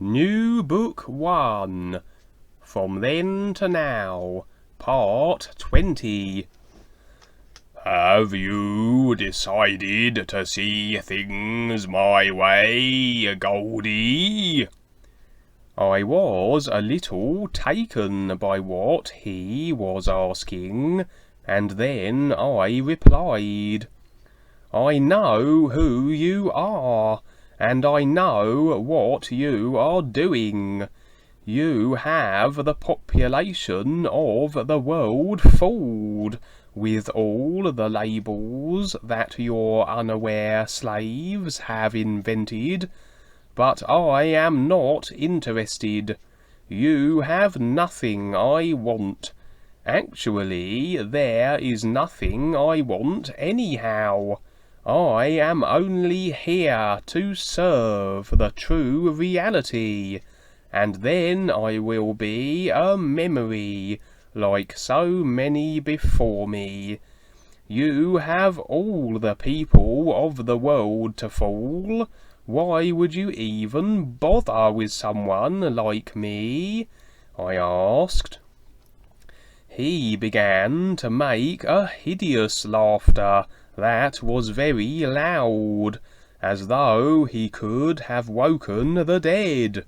Nubook 1. From Then to Now. Part 20. Have you decided to see things my way, Goldie? I was a little taken by what he was asking, and then I replied, I know who you are, and I know what you are doing. You have the population of the world fooled with all the labels that your unaware slaves have invented, but I am not interested. You have nothing I want. Actually, there is nothing I want anyhow. I am only here to serve the true reality, and then I will be a memory, like so many before me. You have all the people of the world to fool. Why would you even bother with someone like me? I asked. He began to make a hideous laughter that was very loud, as though he could have woken the dead.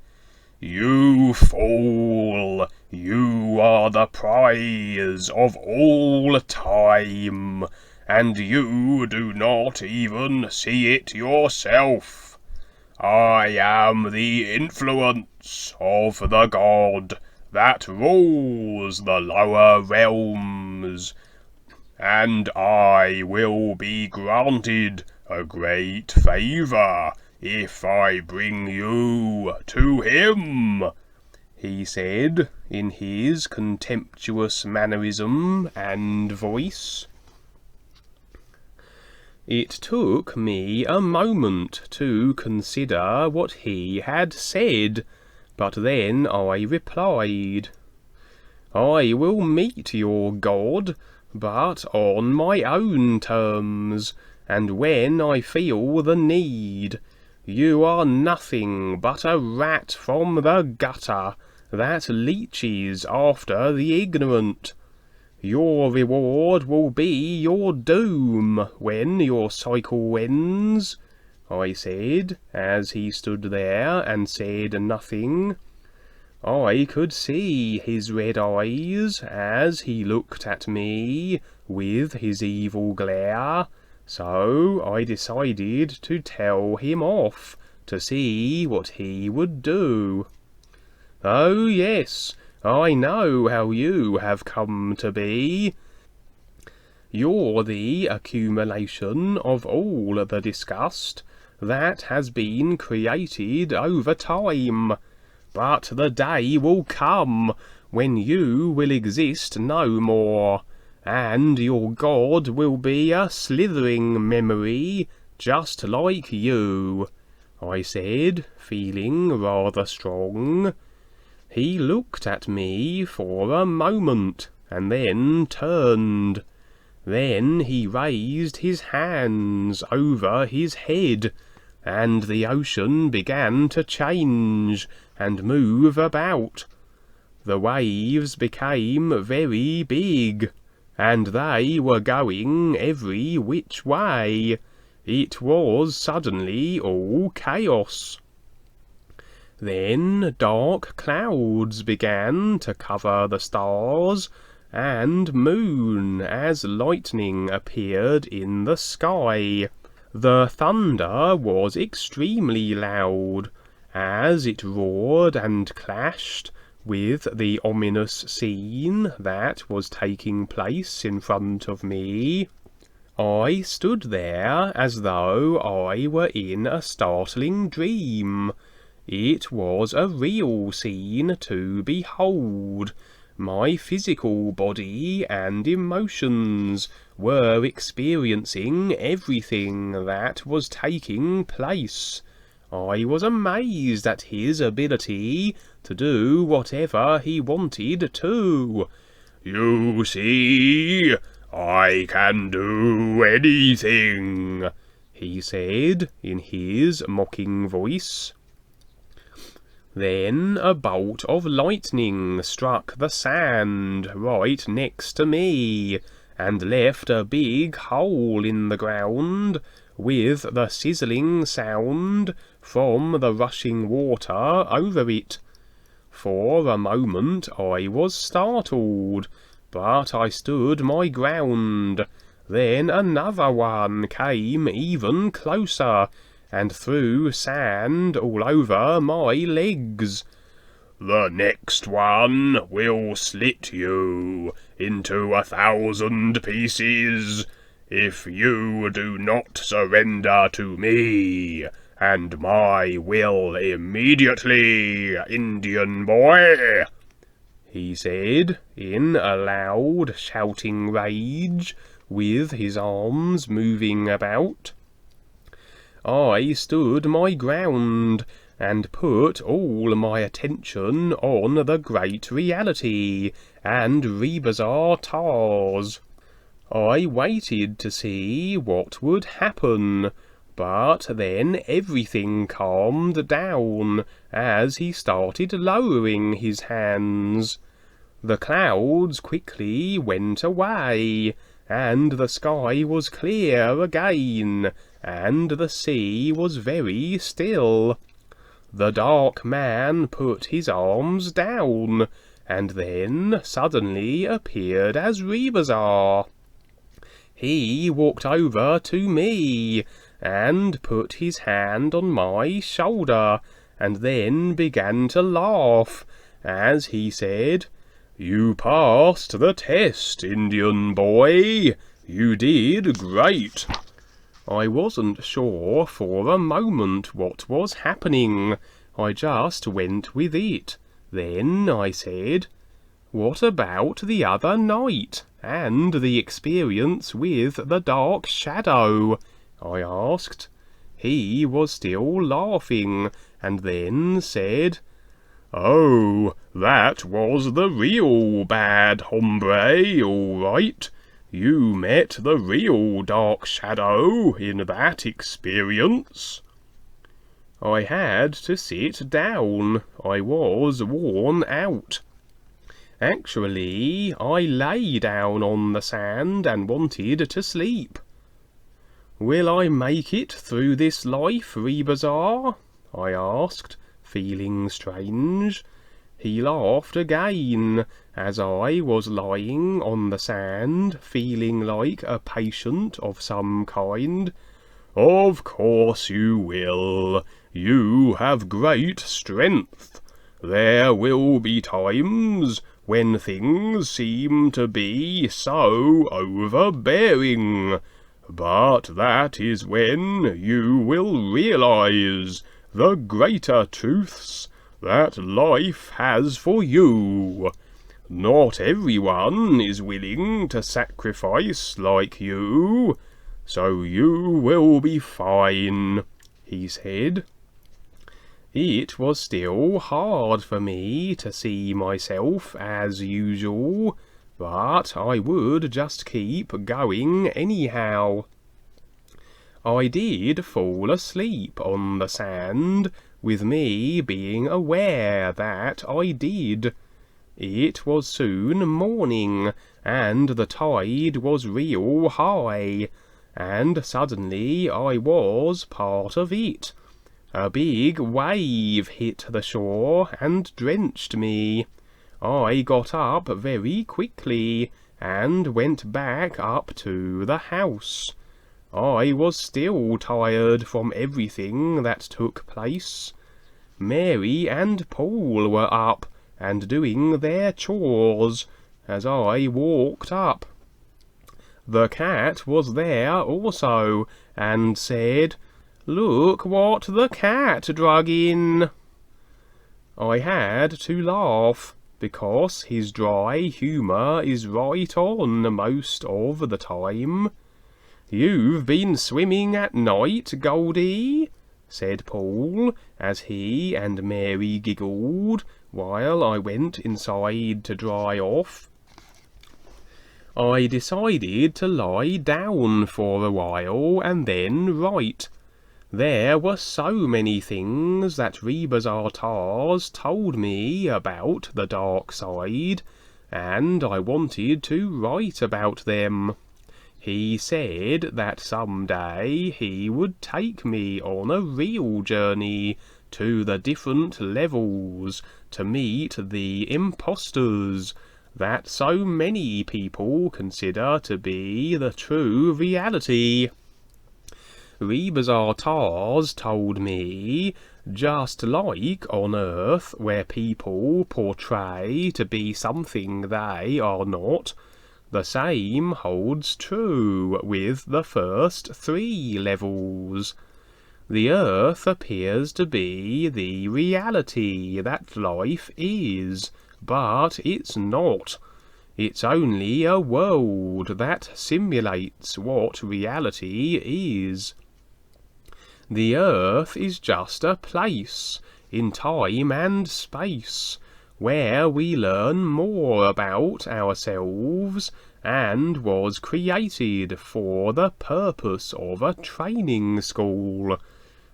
You fool! You are the prize of all time, and you do not even see it yourself. I am the influence of the god that rules the lower realms, and I will be granted a great favour if I bring you to him, he said in his contemptuous mannerism and voice. It took me a moment to consider what he had said, but then I replied, I will meet your god, but on my own terms, and when I feel the need. You are nothing but a rat from the gutter that leeches after the ignorant. Your reward will be your doom when your cycle ends, I said, as he stood there and said nothing. I could see his red eyes as he looked at me with his evil glare, so I decided to tell him off to see what he would do. Oh yes, I know how you have come to be. You're the accumulation of all the disgust that has been created over time. But the day will come when you will exist no more, and your god will be a slithering memory just like you, I said, feeling rather strong. He looked at me for a moment, and then turned. Then he raised his hands over his head, and the ocean began to change and move about. The waves became very big, and they were going every which way. It was suddenly all chaos. Then dark clouds began to cover the stars and moon as lightning appeared in the sky. The thunder was extremely loud, as it roared and clashed with the ominous scene that was taking place in front of me. I stood there as though I were in a startling dream. It was a real scene to behold. My physical body and emotions were experiencing everything that was taking place. I was amazed at his ability to do whatever he wanted to. You see, I can do anything, he said in his mocking voice. Then a bolt of lightning struck the sand right next to me, and left a big hole in the ground, with the sizzling sound from the rushing water over it. For a moment I was startled, but I stood my ground. Then another one came even closer, and threw sand all over my legs. "The next one will slit you into 1,000 pieces, if you do not surrender to me and my will immediately, Indian boy," he said in a loud shouting rage, with his arms moving about. I stood my ground, and put all my attention on the great reality and Rebazar Tars. I waited to see what would happen, but then everything calmed down as he started lowering his hands. The clouds quickly went away, and the sky was clear again, and the sea was very still. The dark man put his arms down, and then suddenly appeared as Rebazar. He walked over to me, and put his hand on my shoulder, and then began to laugh, as he said, "You passed the test, Indian boy. You did great." I wasn't sure for a moment what was happening. I just went with it. Then I said, "What about the other night, and the experience with the dark shadow?" I asked. He was still laughing, and then said, "Oh, that was the real bad hombre, all right. You met the real dark shadow in that experience." I had to sit down. I was worn out. Actually, I lay down on the sand and wanted to sleep. "Will I make it through this life, Rebazar?" I asked, feeling strange. He laughed again, as I was lying on the sand, feeling like a patient of some kind. "Of course you will. You have great strength. There will be times when things seem to be so overbearing, but that is when you will realize the greater truths that life has for you. Not everyone is willing to sacrifice like you, so you will be fine," he said. It was still hard for me to see myself as usual, but I would just keep going anyhow. I did fall asleep on the sand, with me being aware that I did. It was soon morning, and the tide was real high, and suddenly I was part of it. A big wave hit the shore and drenched me. I got up very quickly, and went back up to the house. I was still tired from everything that took place. Mary and Paul were up and doing their chores as I walked up. The cat was there also, and said, "Look what the cat drug in." I had to laugh, because his dry humour is right on most of the time. "You've been swimming at night, Goldie?" said Paul, as he and Mary giggled, while I went inside to dry off. I decided to lie down for a while and then write. There were so many things that Rebazartars told me about the dark side, and I wanted to write about them. He said that someday he would take me on a real journey to the different levels to meet the imposters that so many people consider to be the true reality. Rebazartars told me, just like on Earth where people portray to be something they are not, the same holds true with the first 3 levels. The Earth appears to be the reality that life is, but it's not. It's only a world that simulates what reality is. The Earth is just a place, in time and space, where we learn more about ourselves, and was created for the purpose of a training school.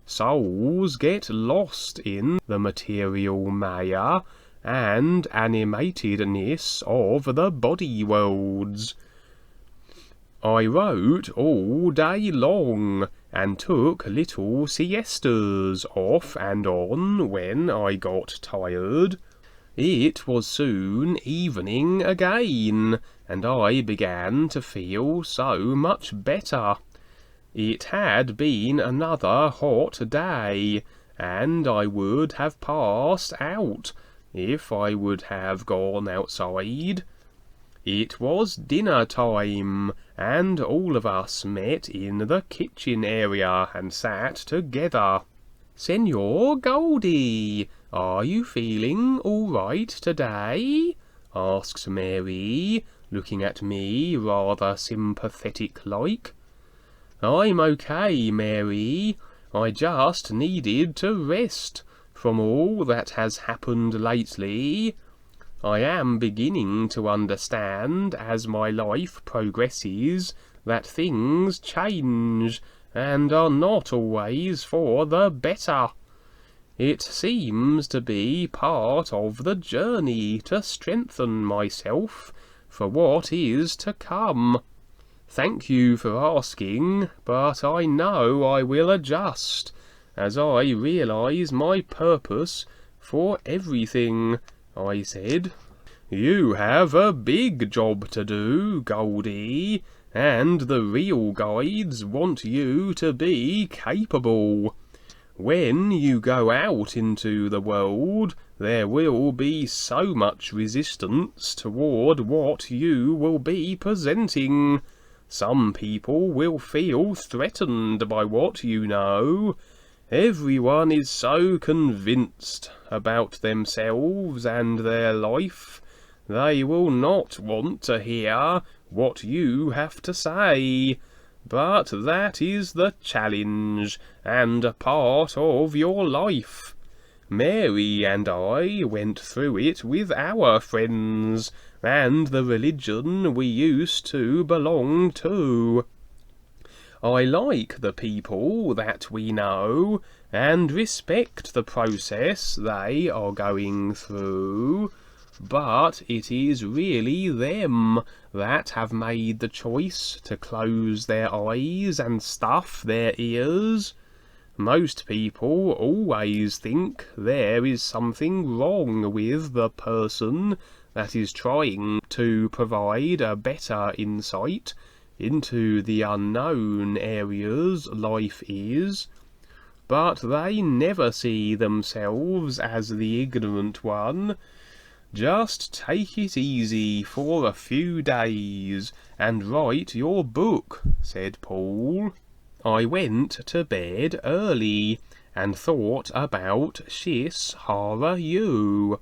Souls get lost in the material maya and animatedness of the body worlds. I wrote all day long, and took little siestas off and on when I got tired. It was soon evening again, and I began to feel so much better. It had been another hot day, and I would have passed out if I would have gone outside. It was dinner time, and all of us met in the kitchen area and sat together. "Senor Goldie, are you feeling all right today?" asked Mary, looking at me rather sympathetic-like. "I'm okay, Mary. I just needed to rest from all that has happened lately. I am beginning to understand as my life progresses that things change and are not always for the better. It seems to be part of the journey to strengthen myself for what is to come. Thank you for asking, but I know I will adjust as I realize my purpose for everything," I said. "You have a big job to do, Goldie, and the real guides want you to be capable. When you go out into the world, there will be so much resistance toward what you will be presenting. Some people will feel threatened by what you know. Everyone is so convinced about themselves and their life, they will not want to hear what you have to say. But that is the challenge, and a part of your life. Mary and I went through it with our friends, and the religion we used to belong to. I like the people that we know, and respect the process they are going through, but it is really them that have made the choice to close their eyes and stuff their ears. Most people always think there is something wrong with the person that is trying to provide a better insight into the unknown areas life is, but they never see themselves as the ignorant one. Just take it easy for a few days and write your book," said Paul. I went to bed early and thought about Shis Hara Yu.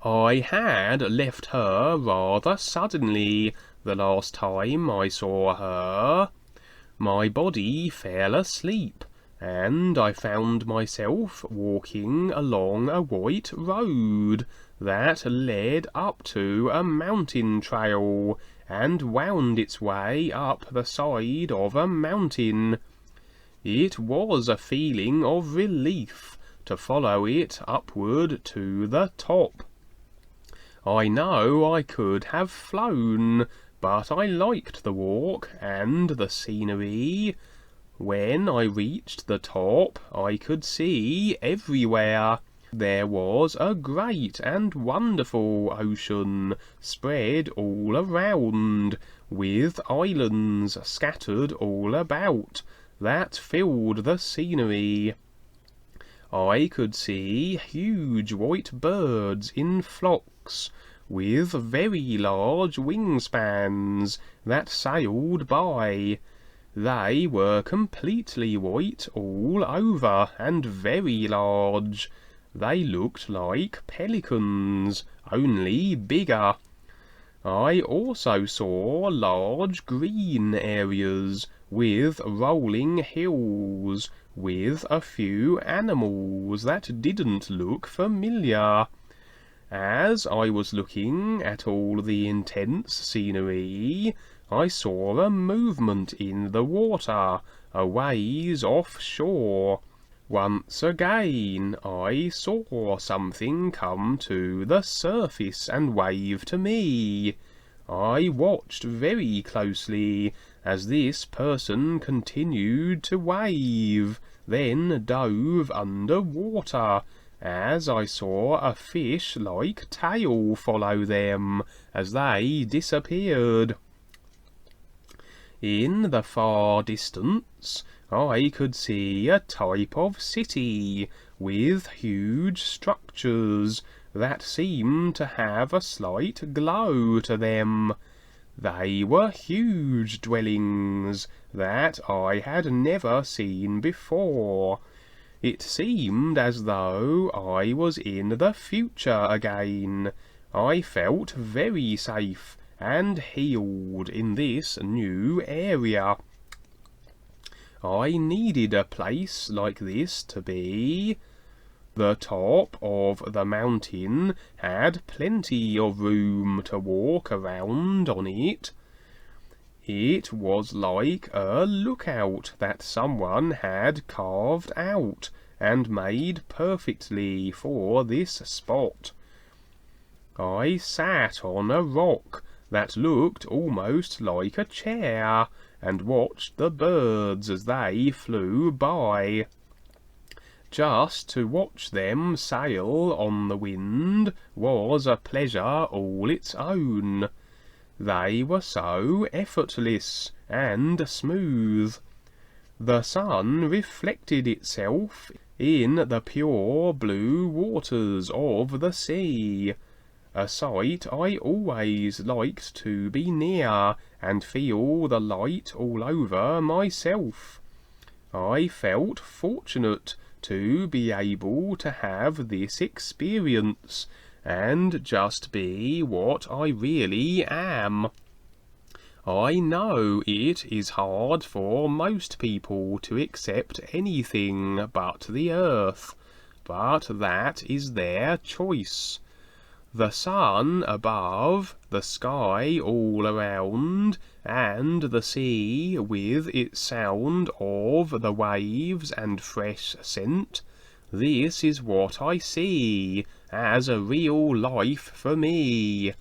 I had left her rather suddenly the last time I saw her. My body fell asleep, and I found myself walking along a white road that led up to a mountain trail and wound its way up the side of a mountain. It was a feeling of relief to follow it upward to the top. I know I could have flown, but I liked the walk and the scenery. When I reached the top, I could see everywhere. There was a great and wonderful ocean spread all around, with islands scattered all about, that filled the scenery. I could see huge white birds in flocks, with very large wingspans, that sailed by. They were completely white all over, and very large. They looked like pelicans, only bigger. I also saw large green areas, with rolling hills, with a few animals that didn't look familiar. As I was looking at all the intense scenery, I saw a movement in the water, a ways offshore. Once again I saw something come to the surface and wave to me. I watched very closely as this person continued to wave, then dove under water, as I saw a fish-like tail follow them as they disappeared. In the far distance, I could see a type of city with huge structures that seemed to have a slight glow to them. They were huge dwellings that I had never seen before. It seemed as though I was in the future again. I felt very safe and healed in this new area. I needed a place like this to be. The top of the mountain had plenty of room to walk around on it. It was like a lookout that someone had carved out and made perfectly for this spot. I sat on a rock that looked almost like a chair, and watched the birds as they flew by. Just to watch them sail on the wind was a pleasure all its own. They were so effortless and smooth. The sun reflected itself in the pure blue waters of the sea, a sight I always liked to be near and feel the light all over myself. I felt fortunate to be able to have this experience and just be what I really am. I know it is hard for most people to accept anything but the earth, but that is their choice. The sun above, the sky all around, and the sea with its sound of the waves and fresh scent, this is what I see as a real life for me.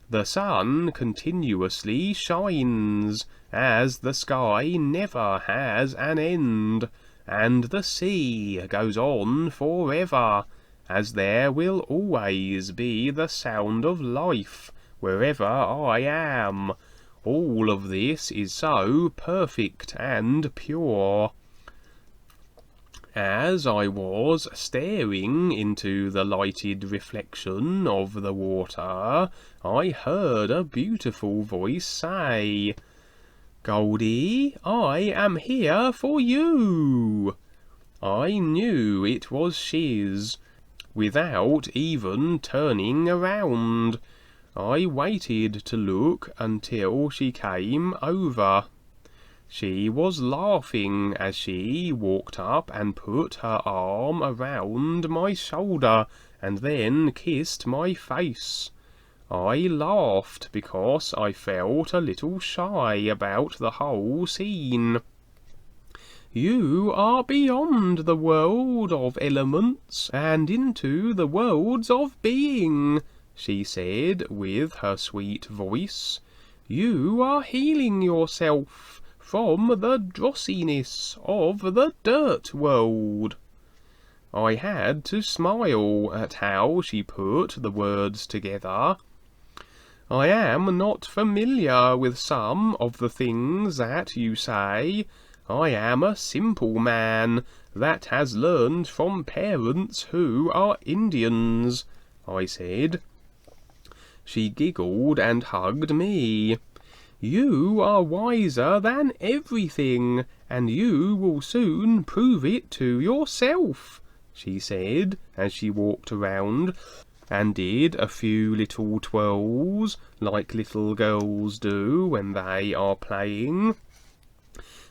The sun continuously shines, as the sky never has an end, and the sea goes on forever, as there will always be the sound of life wherever I am. All of this is so perfect and pure. As I was staring into the lighted reflection of the water, I heard a beautiful voice say, "Goldie, I am here for you." I knew it was Shiz, without even turning around. I waited to look until she came over. She was laughing as she walked up and put her arm around my shoulder and then kissed my face. I laughed because I felt a little shy about the whole scene. You are beyond the world of elements and into the worlds of being, she said with her sweet voice. You are healing yourself from the drossiness of the dirt world. I had to smile at how she put the words together. I am not familiar with some of the things that you say. I am a simple man that has learned from parents who are Indians, I said. She giggled and hugged me. You are wiser than everything, and you will soon prove it to yourself, she said as she walked around and did a few little twirls like little girls do when they are playing.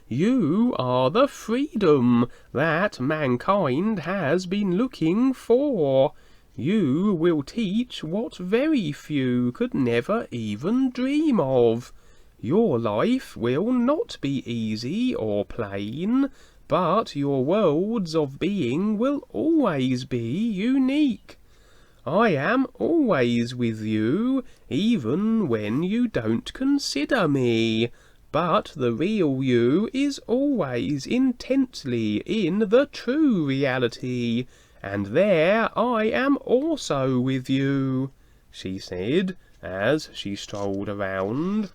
You are the freedom that mankind has been looking for. You will teach what very few could never even dream of. Your life will not be easy or plain, but your worlds of being will always be unique. I am always with you, even when you don't consider me. But the real you is always intently in the true reality, and there I am also with you, she said as she strolled around.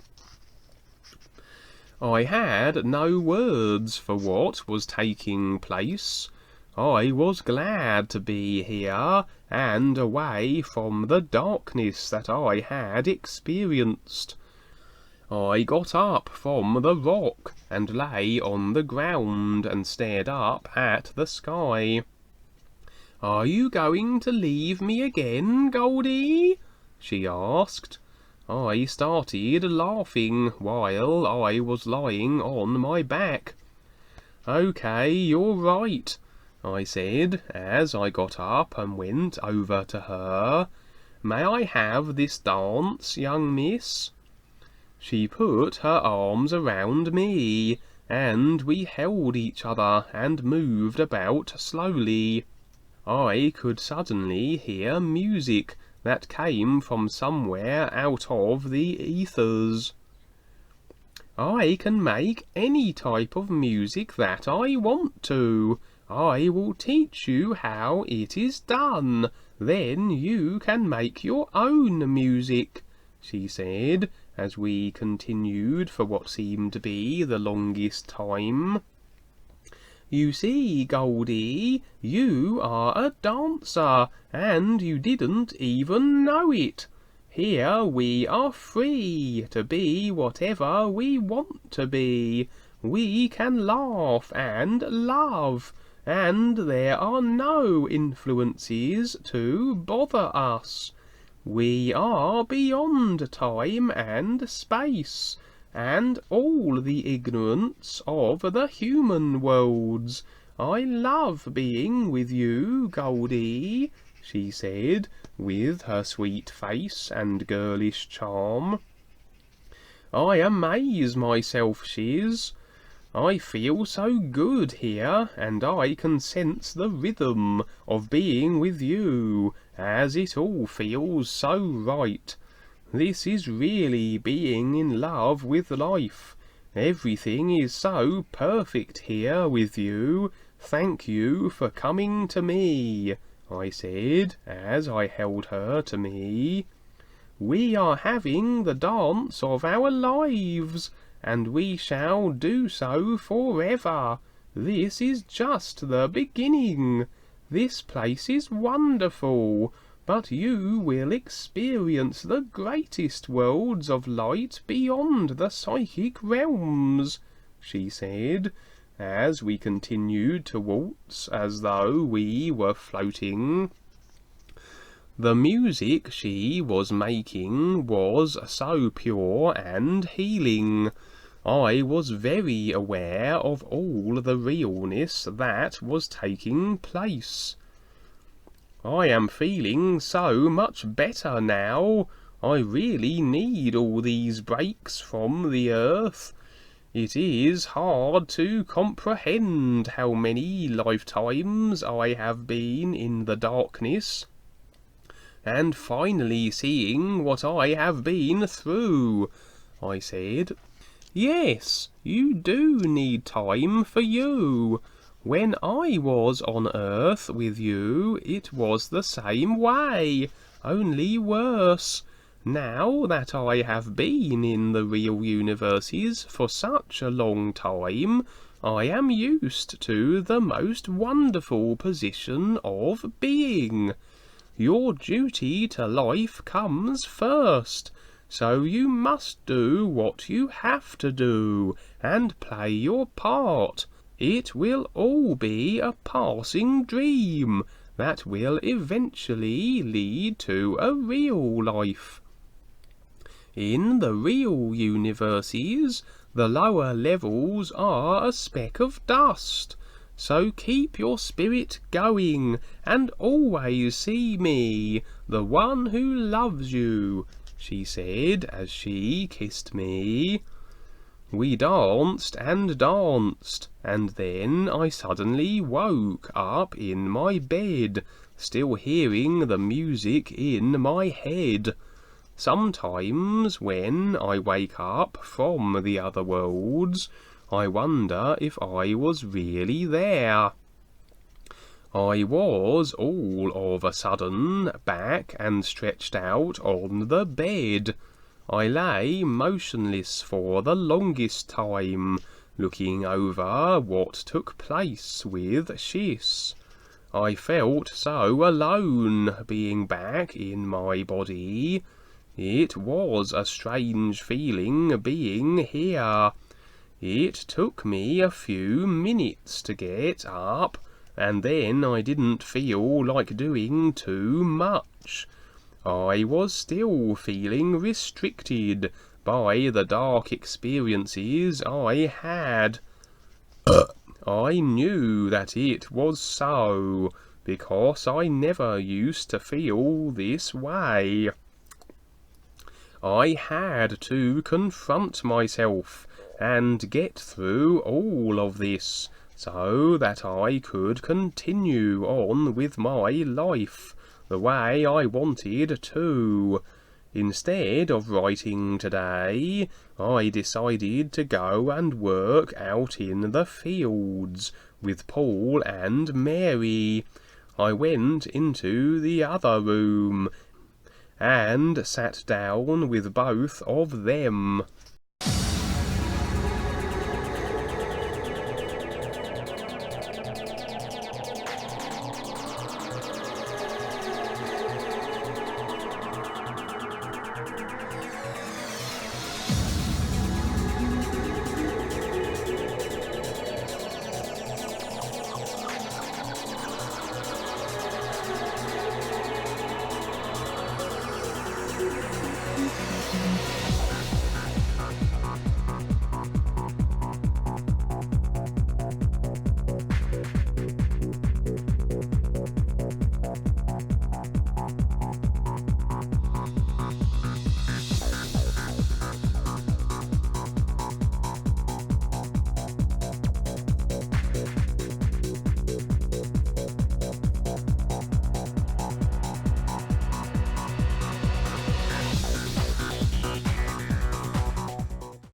I had no words for what was taking place. I was glad to be here and away from the darkness that I had experienced. I got up from the rock and lay on the ground and stared up at the sky. Are you going to leave me again, Goldie? She asked. I started laughing while I was lying on my back. Okay, you're right, I said as I got up and went over to her. May I have this dance, young miss? She put her arms around me, and we held each other and moved about slowly. I could suddenly hear music that came from somewhere out of the ethers. I can make any type of music that I want to. I will teach you how it is done. Then you can make your own music, she said, as we continued for what seemed to be the longest time. You see, Goldie, you are a dancer, and you didn't even know it. Here we are free to be whatever we want to be. We can laugh and love, and there are no influences to bother us. We are beyond time and space, and all the ignorance of the human worlds. I love being with you, Goldie, she said, with her sweet face and girlish charm. I amaze myself, shiz. I feel so good here, and I can sense the rhythm of being with you, as it all feels so right. This is really being in love with life. Everything is so perfect here with you. Thank you for coming to me, I said, as I held her to me. We are having the dance of our lives, and we shall do so forever. This is just the beginning. This place is wonderful, but you will experience the greatest worlds of light beyond the psychic realms, she said, as we continued to waltz as though we were floating. The music she was making was so pure and healing. I was very aware of all the realness that was taking place. I am feeling so much better now. I really need all these breaks from the earth. It is hard to comprehend how many lifetimes I have been in the darkness, and finally seeing what I have been through, I said. Yes, you do need time for you. When I was on Earth with you, it was the same way, only worse. Now that I have been in the real universes for such a long time, I am used to the most wonderful position of being. Your duty to life comes first, so you must do what you have to do and play your part. It will all be a passing dream that will eventually lead to a real life. In the real universes, the lower levels are a speck of dust. So keep your spirit going, and always see me, the one who loves you, she said as she kissed me. We danced, and then I suddenly woke up in my bed, still hearing the music in my head. Sometimes when I wake up from the other worlds, I wonder if I was really there. I was all of a sudden back and stretched out on the bed. I lay motionless for the longest time, looking over what took place with Shiss. I felt so alone being back in my body. It was a strange feeling being here. It took me a few minutes to get up, and then I didn't feel like doing too much. I was still feeling restricted by the dark experiences I had. I knew that it was so, because I never used to feel this way. I had to confront myself and get through all of this, so that I could continue on with my life the way I wanted to. Instead of writing today, I decided to go and work out in the fields with Paul and Mary. I went into the other room and sat down with both of them.